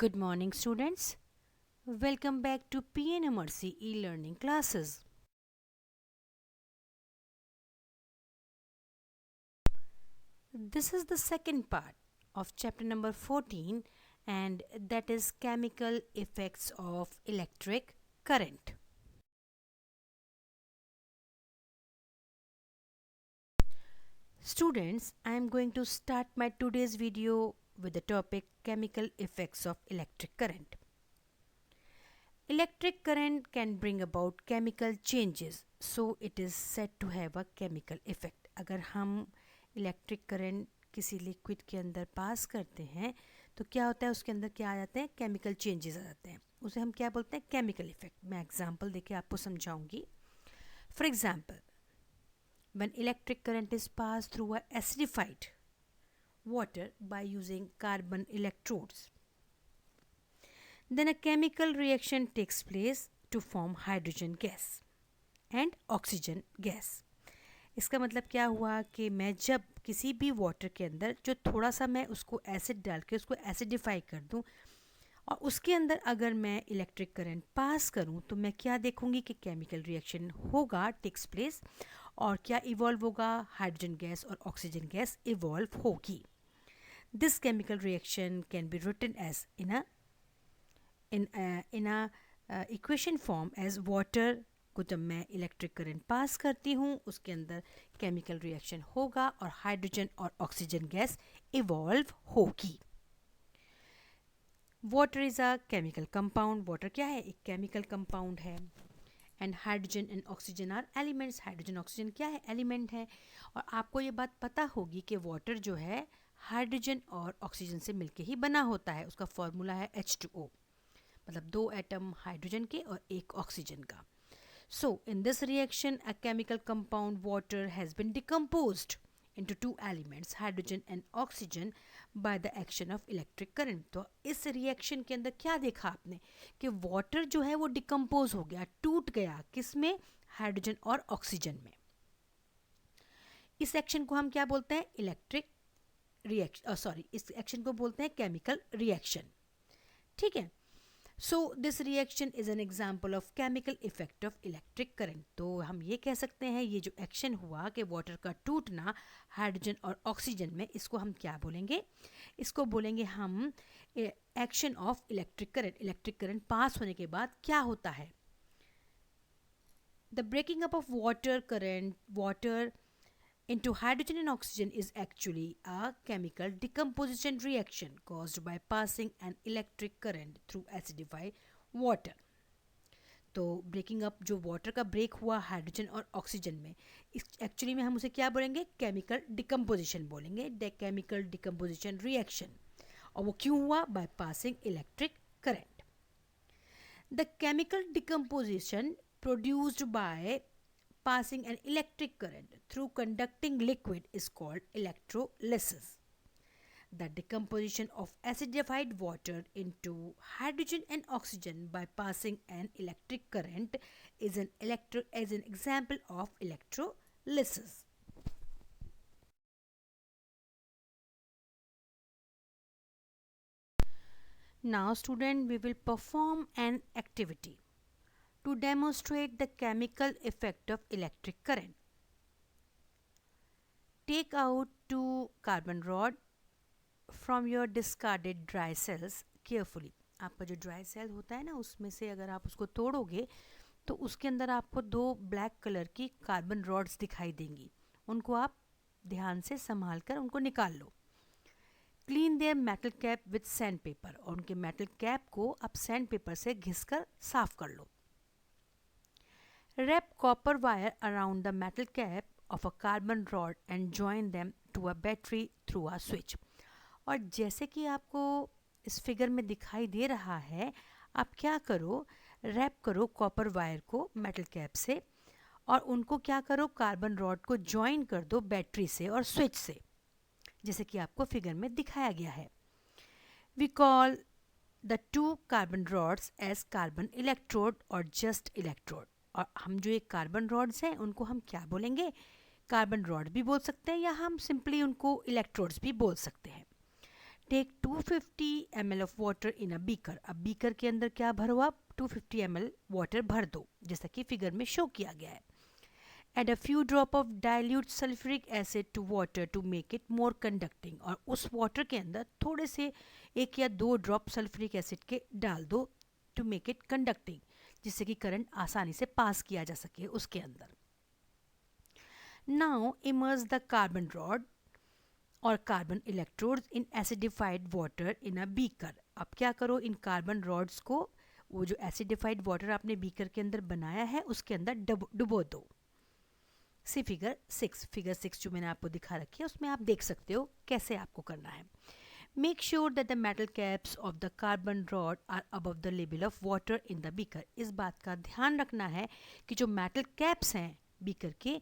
Good morning, students. Welcome back to PNMRC e-learning classes. This is the second part of chapter number 14, and that is chemical effects of electric current. Students, I am going to start my today's video with the topic chemical effects of electric current. Electric current can bring about chemical changes, so it is said to have a chemical effect. अगर हम electric current किसी liquid के अंदर पास करते हैं तो क्या होता है, उसके अंदर क्या आ जाते हैं, केमिकल चेंजेस आ जाते हैं. उसे हम क्या बोलते हैं, केमिकल इफेक्ट. मैं एग्जांपल देके आपको समझाऊंगी. For example, when electric current is passed through a acidified water by using carbon electrodes, then a chemical reaction takes place to form hydrogen gas and oxygen gas. इसका मतलब क्या हुआ कि मैं जब किसी भी वाटर के अंदर जो थोड़ा सा मैं उसको एसिड डाल के उसको एसिडिफाई कर दूं और उसके अंदर अगर मैं इलेक्ट्रिक करंट पास करूं तो मैं क्या देखूंगी कि केमिकल रिएक्शन होगा, टेक्स प्लेस, और क्या इवॉल्व होगा, हाइड्रोजन गैस और ऑक्सीजन गैस इवॉल्व होगी. This chemical reaction can be written as in a equation form as water को जब मैं इलेक्ट्रिक करंट पास करती हूँ उसके अंदर केमिकल रिएक्शन होगा और हाइड्रोजन और ऑक्सीजन गैस इवॉल्व होगी. Water is a chemical compound. Water क्या है, एक केमिकल कंपाउंड है. And hydrogen and oxygen are elements. Hydrogen oxygen क्या है, एलिमेंट है. और आपको ये बात पता होगी कि वाटर जो है हाइड्रोजन और ऑक्सीजन से मिलके ही बना होता है. उसका फॉर्मूला है H2O, मतलब 2 एटम हाइड्रोजन के और 1 ऑक्सीजन का. So, in this reaction, a chemical compound water has been decomposed into 2 elements, hydrogen and oxygen, by the action of electric current. तो इस रिएक्शन के अंदर क्या देखा आपने कि वाटर जो है वो डिकम्पोज हो गया, टूट गया. किस में, हाइड्रोजन और ऑक्सीजन में. इस एक्शन को हम क्या बोलते हैं, इलेक्ट्रिक रिएक्शन, इस एक्शन को बोलते हैं केमिकल रिएक्शन. ठीक है. So this reaction is an example of chemical effect of electric current. तो हम ये कह सकते हैं ये जो एक्शन हुआ कि वाटर का टूटना हाइड्रोजन और ऑक्सीजन में, इसको हम क्या बोलेंगे, इसको बोलेंगे हम action of electric current. Electric current pass होने के बाद क्या होता है, the breaking up of water current, water into hydrogen and oxygen is actually a chemical decomposition reaction caused by passing an electric current through acidified water. तो breaking up, जो water का break हुआ हाइड्रोजन और oxygen में, इस actually में हम उसे क्या बोलेंगे, केमिकल डिकम्पोजिशन बोलेंगे, द केमिकल डिकम्पोजिशन रिएक्शन. और वो क्यों हुआ, by passing electric current. The chemical decomposition produced by passing an electric current through conducting liquid is called electrolysis. The decomposition of acidified water into hydrogen and oxygen by passing an electric current is an example of electrolysis. Now student, we will perform an activity to demonstrate the chemical effect of electric current. Take out 2 carbon rod from your discarded dry cells carefully. आपका जो dry cell होता है ना, उसमें से अगर आप उसको तोड़ोगे तो उसके अंदर आपको 2 ब्लैक कलर की कार्बन रॉड्स दिखाई देंगी. उनको आप ध्यान से संभाल कर उनको निकाल लो. Clean their metal cap with sandpaper. और उनके मेटल कैप को आप सैंड पेपर से घिस कर साफ कर लो. Wrap copper wire around the metal cap of a carbon rod and join them to a battery through a switch. और जैसे कि आपको इस फिगर में दिखाई दे रहा है, आप क्या करो, रैप करो कॉपर वायर को मेटल कैप से और उनको क्या करो, कार्बन रॉड को ज्वाइन कर दो बैटरी से और स्विच से, जैसे कि आपको फिगर में दिखाया गया है. We call the 2 carbon rods as carbon electrode और जस्ट इलेक्ट्रोड. और हम जो एक कार्बन रॉड्स हैं उनको हम क्या बोलेंगे, कार्बन रॉड भी बोल सकते हैं या हम सिंपली उनको इलेक्ट्रोड्स भी बोल सकते हैं. Take 250 ml of water in a beaker. अब बीकर के अंदर क्या भरो आप, 250 ml वाटर भर दो, जैसा कि फिगर में शो किया गया है। Add a few drop of dilute sulphuric acid to water to make it more conducting. और उस वाटर के अंदर थोड़े से 1 या 2 ड्रॉप सल्फ्यूरिक एसिड के डाल दो, टू मेक इट कंडक्टिंग, जिससे कि करंट आसानी से पास किया जा सके उसके अंदर। Now immerse the carbon rod और carbon electrodes in acidified water in a beaker. अब क्या करो, इन कार्बन रॉड्स को, वो जो एसिडिफाइड वाटर आपने बीकर के अंदर बनाया है उसके अंदर डुबो दो। सी फिगर 6 जो मैंने आपको दिखा रखी है उसमें आप देख सकते हो कैसे आपको करना है। Make sure that the metal caps of the carbon rod are above the level of water in the beaker. इस बात का ध्यान रखना है कि जो मेटल कैप्स हैं बीकर के,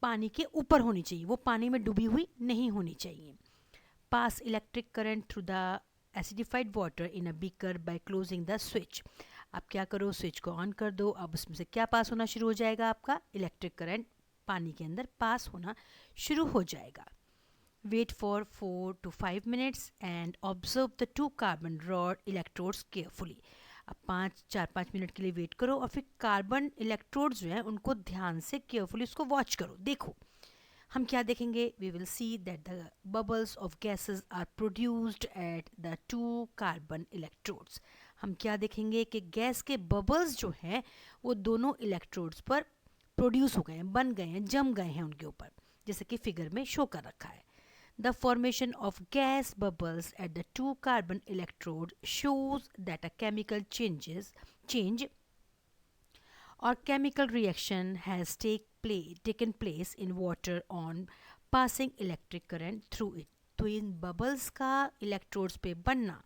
पानी के ऊपर होनी चाहिए, वो पानी में डूबी हुई नहीं होनी चाहिए। Pass electric current through the acidified water in a beaker by closing the switch. अब क्या करो, स्विच को ऑन कर दो। अब उसमें से क्या पास होना शुरू हो जाएगा, आपका इलेक्ट्रिक करंट पानी के अंदर पास होना शुरू हो जाएगा। Wait for 4 to 5 minutes and observe the 2 carbon rod electrodes carefully. अब 4-5 मिनट के लिए वेट करो और फिर कार्बन इलेक्ट्रोड्स जो हैं उनको ध्यान से केयरफुली उसको वॉच करो। देखो हम क्या देखेंगे, we will see that the bubbles of gases are produced at the 2 carbon electrodes. हम क्या देखेंगे कि गैस के बबल्स जो हैं वो दोनों इलेक्ट्रोड्स पर प्रोड्यूस हो गए हैं, बन गए हैं, जम गए हैं उनके ऊपर, जैसे कि फिगर में शो कर रखा है। The formation of gas bubbles at the 2 carbon electrode shows that a chemical change or chemical reaction has taken place in water on passing electric current through it. तो इन bubbles का electrodes पे बनना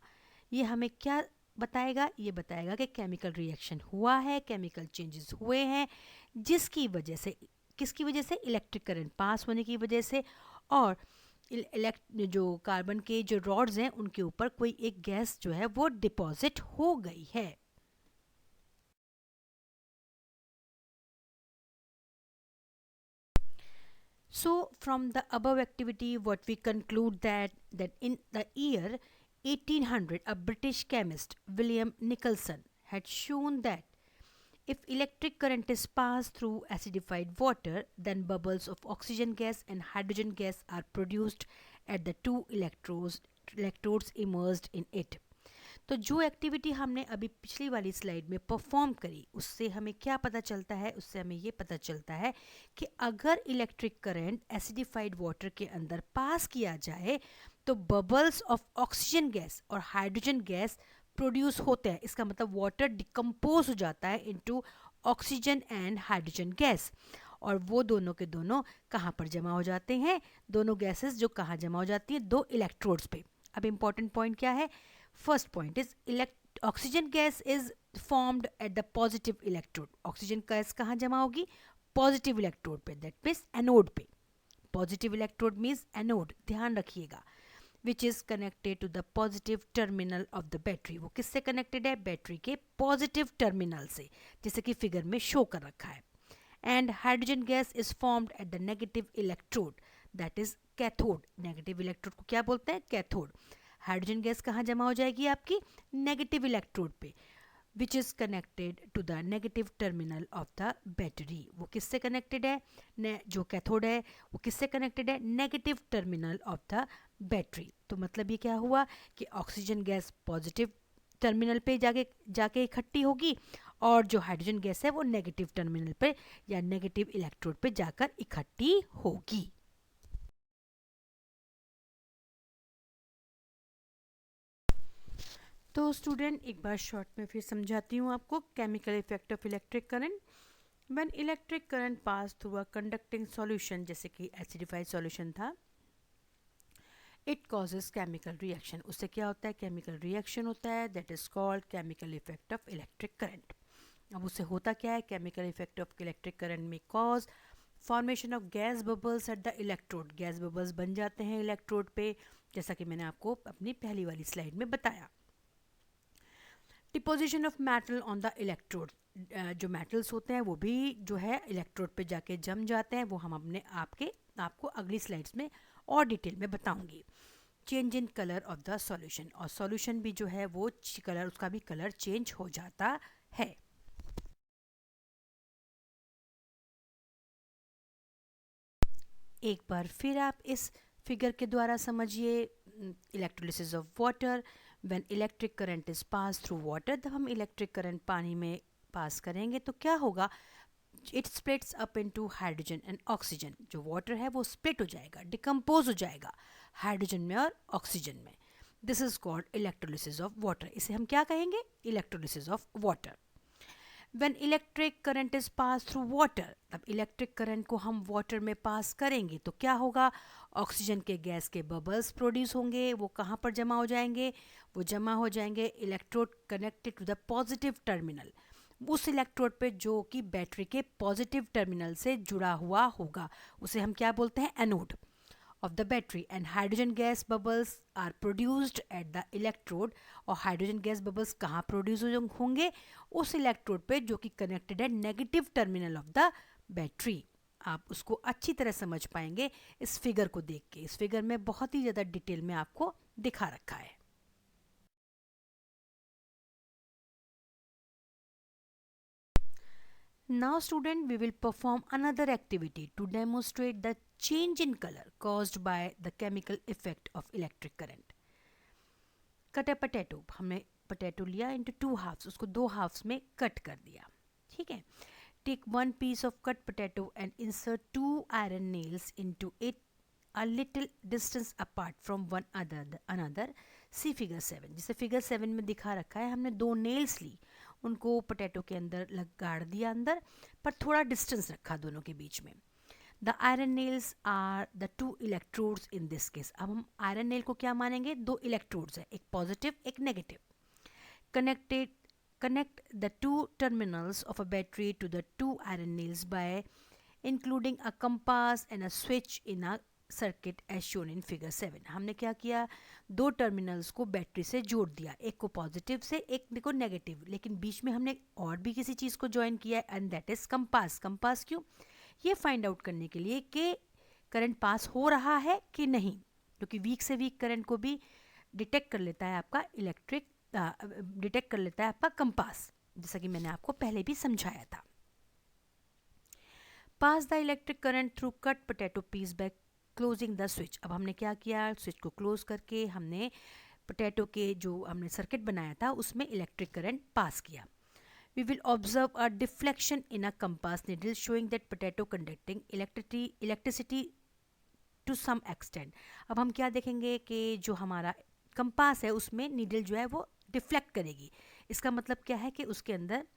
ये हमें क्या बताएगा, ये बताएगा कि केमिकल रिएक्शन हुआ है, केमिकल चेंजेस हुए हैं, जिसकी वजह से, किसकी वजह से, इलेक्ट्रिक करंट पास होने की वजह से, और जो कार्बन के जो रॉड्स हैं उनके ऊपर कोई एक गैस जो है वो डिपॉजिट हो गई है। So from the above activity what we conclude that in the year 1800 a British chemist William Nicholson had shown that if electric current is passed through acidified water, then bubbles of oxygen gas and hydrogen gas are produced at the 2 electrodes immersed in it. तो जो activity हमने अभी पिछली वाली slide में perform करी उससे हमें क्या पता चलता है, उससे हमें ये पता चलता है कि अगर इलेक्ट्रिक करंट एसिडिफाइड वाटर के अंदर पास किया जाए तो बबल्स ऑफ ऑक्सीजन गैस और हाइड्रोजन गैस प्रोड्यूस होते हैं। इसका मतलब वाटर डिकम्पोज हो जाता है into oxygen and hydrogen gas, और वो दोनों के दोनों कहाँ पर जमा हो जाते हैं, दोनों गैसेस जो कहाँ जमा हो जाती हैं, 2 इलेक्ट्रोड्स पे। अब इम्पॉर्टेंट पॉइंट क्या है, first point is oxygen gas is formed at the positive electrode. Oxygen gas कहाँ जमा होगी, पॉजिटिव इलेक्ट्रोड पे, दैट मीन्स एनोड पे। पॉजिटिव इलेक्ट्रोड मीन्स एनोड, ध्यान रखिएगा, which is connected to the positive terminal of the battery. वो किससे connected है, बैटरी के पॉजिटिव टर्मिनल से, जैसे कि फिगर में शो कर रखा है। And hydrogen gas is formed at the negative electrode, that is cathode. Negative electrode को क्या बोलते हैं, कैथोड। हाइड्रोजन गैस कहाँ जमा हो जाएगी, आपकी नेगेटिव इलेक्ट्रोड पे, which is connected to the negative terminal of the battery. वो किससे कनेक्टेड है, जो कैथोड है वो किससे कनेक्टेड है, negative terminal of the battery. तो मतलब ये क्या हुआ कि ऑक्सीजन गैस पॉजिटिव टर्मिनल पे जाके इकट्ठी होगी, और जो हाइड्रोजन गैस है वो नेगेटिव टर्मिनल पे या नेगेटिव इलेक्ट्रोड पे जाकर इकट्ठी होगी। तो स्टूडेंट एक बार शॉर्ट में फिर समझाती हूँ आपको, chemical effect of electric current. When electric current pass through a conducting solution, जैसे कि एसिडिफाइड सॉल्यूशन था, इट कॉजेज केमिकल रिएक्शन। उससे क्या होता है, केमिकल रिएक्शन होता है, that is called chemical effect of electric current. अब उससे होता क्या है, chemical effect of electric current में cause formation of gas bubbles at the electrode. Gas bubbles बन जाते हैं इलेक्ट्रोड पे, जैसा कि मैंने आपको अपनी पहली वाली स्लाइड में बताया। Deposition of metal on the electrode, जो मेटल्स होते हैं वो भी जो है इलेक्ट्रोड पे जाके जम जाते हैं, वो हम आपको अगली स्लाइड्स में और डिटेल में बताऊंगी। Change in colour of the solution, और सॉल्यूशन भी जो है वो कलर, उसका भी कलर चेंज हो जाता है। एक बार फिर आप इस फिगर के द्वारा समझिए, electrolysis of water. When electric current is pass through water, जब हम इलेक्ट्रिक करंट पानी में पास करेंगे तो क्या होगा, it splits up into hydrogen and oxygen. जो वाटर है वो स्प्लिट हो जाएगा, डिकम्पोज हो जाएगा हाइड्रोजन में और ऑक्सीजन में। This is called electrolysis of water. इसे हम क्या कहेंगे, electrolysis of water. When electric current is passed through water, तब इलेक्ट्रिक करंट को हम वाटर में पास करेंगे तो क्या होगा, ऑक्सीजन के गैस के बबल्स प्रोड्यूस होंगे। वो कहाँ पर जमा हो जाएंगे, वो जमा हो जाएंगे electrode connected to the positive terminal, उस इलेक्ट्रोड पे जो कि बैटरी के पॉजिटिव टर्मिनल से जुड़ा हुआ होगा, उसे हम क्या बोलते हैं, anode of the battery, and hydrogen gas bubbles are produced at the electrode। और हाइड्रोजन गैस बबल्स कहाँ प्रोड्यूस होंगे, उस इलेक्ट्रोड पे जो कि कनेक्टेड है negative terminal of the battery. आप उसको अच्छी तरह समझ पाएंगे इस फिगर को देख के। इस फिगर में बहुत ही ज़्यादा डिटेल में आपको दिखा रखा है। Now student, we will perform another activity to demonstrate the change in color caused by the chemical effect of electric current. Cut a potato. हमने potato लिया into two halves, उसको दो halves में cut कर दिया, ठीक है। Take one piece of cut potato and insert two iron nails into it a little distance apart from one another. See figure 7। जिसे figure 7 में दिखा रखा है, हमने दो nails ली, उनको पोटैटो के अंदर गाड़ दिया अंदर, पर थोड़ा डिस्टेंस रखा दोनों के बीच में। The iron nails are the two electrodes in this case. अब हम आयरन नेल को क्या मानेंगे, दो इलेक्ट्रोड्स है, एक पॉजिटिव एक negative. Connect the two terminals of a battery to the two iron nails by including a compass and a switch in a circuit as shown in figure 7। हमने क्या किया, दो टर्मिनल्स को बैटरी से जोड़ दिया, एक को पॉजिटिव से एक को नेगेटिव, लेकिन बीच में हमने और भी किसी चीज़ को ज्वाइन किया है, and that is compass. Compass क्यों, ये फाइंड आउट करने के लिए कि करंट पास हो रहा है कि नहीं, क्योंकि वीक से वीक करंट को भी डिटेक्ट कर लेता है आपका डिटेक्ट कर लेता है आपका कंपास, जैसा कि मैंने आपको पहले भी समझाया था। Pass the electric current through cut potato piece by closing the switch. अब हमने क्या किया, स्विच को क्लोज करके हमने पोटैटो के जो हमने सर्किट बनाया था उसमें इलेक्ट्रिक करंट पास किया। We will observe a deflection in a compass needle showing that potato conducting electricity to some extent। अब हम क्या देखेंगे कि जो हमारा कंपास है उसमें नीडल जो है वो डिफ्लेक्ट करेगी। इसका मतलब क्या है कि उसके अंदर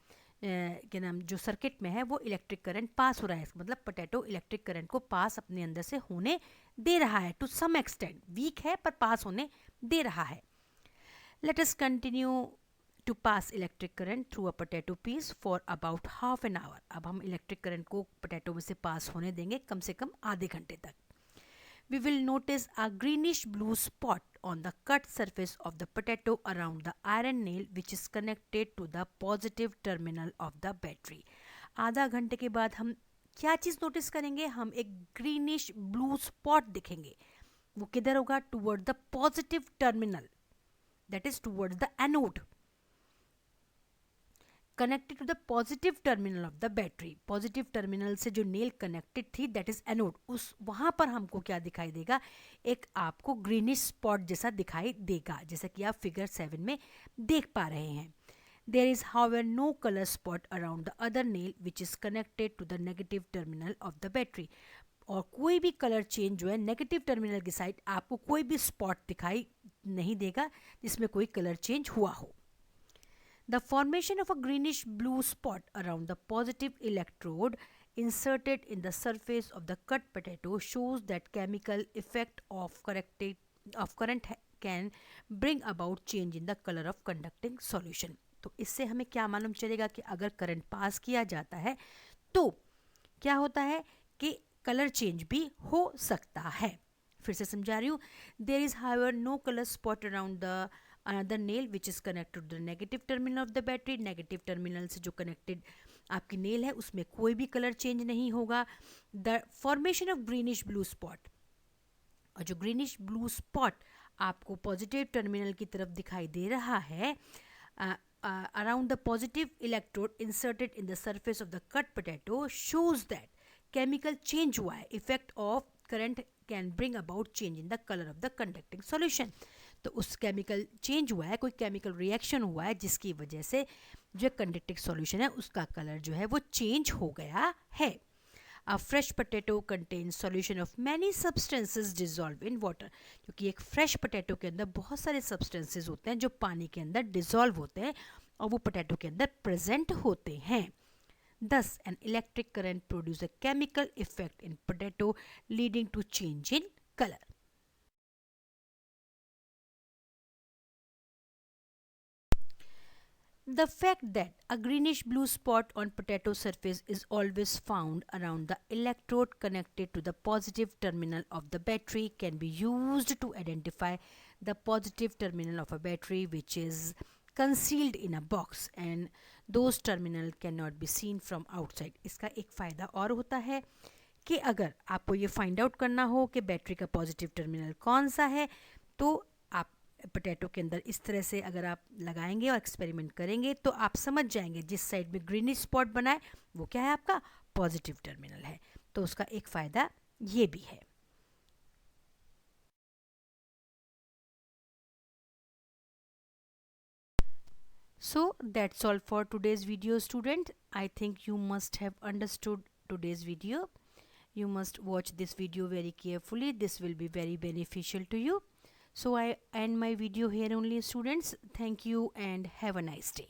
क्या नाम, जो सर्किट में है वो इलेक्ट्रिक करंट पास हो रहा है। इसका मतलब पोटैटो इलेक्ट्रिक करंट को पास अपने अंदर से होने दे रहा है, टू सम एक्सटेंट, वीक है पर पास होने दे रहा है। Let us continue to pass electric current through a potato piece for about half an hour. अब हम इलेक्ट्रिक करंट को पोटैटो में से पास होने देंगे कम से कम आधे घंटे तक। We will notice a greenish blue spot on the cut surface of the potato around the iron nail which is connected to the positive terminal of the battery। आधा घंटे के बाद हम क्या चीज़ नोटिस करेंगे, हम एक ग्रीनिश ब्लू स्पॉट दिखेंगे। वो किधर होगा, toward the positive terminal, that is towards the anode, connected to the positive terminal of the battery. Positive terminal से जो नेल कनेक्टेड थी दैट इज एनोड, उस वहाँ पर हमको क्या दिखाई देगा, एक आपको ग्रीनिश स्पॉट जैसा दिखाई देगा, जैसा कि आप फिगर 7 में देख पा रहे हैं। There is however no colour spot around the other nail which is connected to the negative terminal of the battery. और कोई भी कलर चेंज जो है नेगेटिव टर्मिनल की साइड आपको कोई भी स्पॉट दिखाई नहीं देगा जिसमें कोई कलर चेंज हुआ हो। The formation of a greenish blue spot around the positive electrode inserted in the surface of the cut potato shows that chemical effect of current can bring about change in the color of conducting solution। तो इससे हमें क्या मालूम चलेगा कि अगर current pass किया जाता है तो क्या होता है कि कलर चेंज भी हो सकता है। फिर से समझा रही हूँ, there is however no colour spot around the another nail which is connected to the negative terminal of the battery। Negative terminal से जो कनेक्टेड आपकी नेल है उसमें कोई भी कलर चेंज नहीं होगा। The formation of greenish blue spot, और जो ग्रीनिश ब्लू स्पॉट आपको पॉजिटिव टर्मिनल की तरफ दिखाई दे रहा है, around the positive electrode inserted in the surface of the cut potato shows that chemical change हुआ है. Effect of current can bring about change in the color of the conducting solution. तो उस chemical change हुआ है, कोई chemical reaction हुआ है जिसकी वजह से जो कंडक्टिंग सॉल्यूशन है उसका कलर जो है वो चेंज हो गया है. A fresh potato contains solution of many substances dissolved in water. क्योंकि एक फ्रेश पोटैटो के अंदर बहुत सारे सब्सटेंसेस होते हैं जो पानी के अंदर डिसॉल्व होते हैं और वो पोटैटो के अंदर प्रेजेंट होते हैं. Thus, an electric current produces a chemical effect in potato leading to change in color. The fact that a greenish blue spot on potato surface is always found around the electrode connected to the positive terminal of the battery can be used to identify the positive terminal of a battery which is concealed in a box and those terminal cannot be seen from outside. इसका एक फ़ायदा और होता है कि अगर आपको ये फाइंड आउट करना हो कि बैटरी का पॉजिटिव टर्मिनल कौन सा है, तो आप पोटैटो के अंदर इस तरह से अगर आप लगाएंगे और एक्सपेरिमेंट करेंगे तो आप समझ जाएंगे जिस साइड में ग्रीनिश स्पॉट बना है वो क्या है, आपका पॉजिटिव टर्मिनल है. तो उसका एक फ़ायदा ये भी है. So that's all for today's video, student. I think you must have understood today's video. You must watch this video very carefully. This will be very beneficial to you. So I end my video here only, students. Thank you and have a nice day.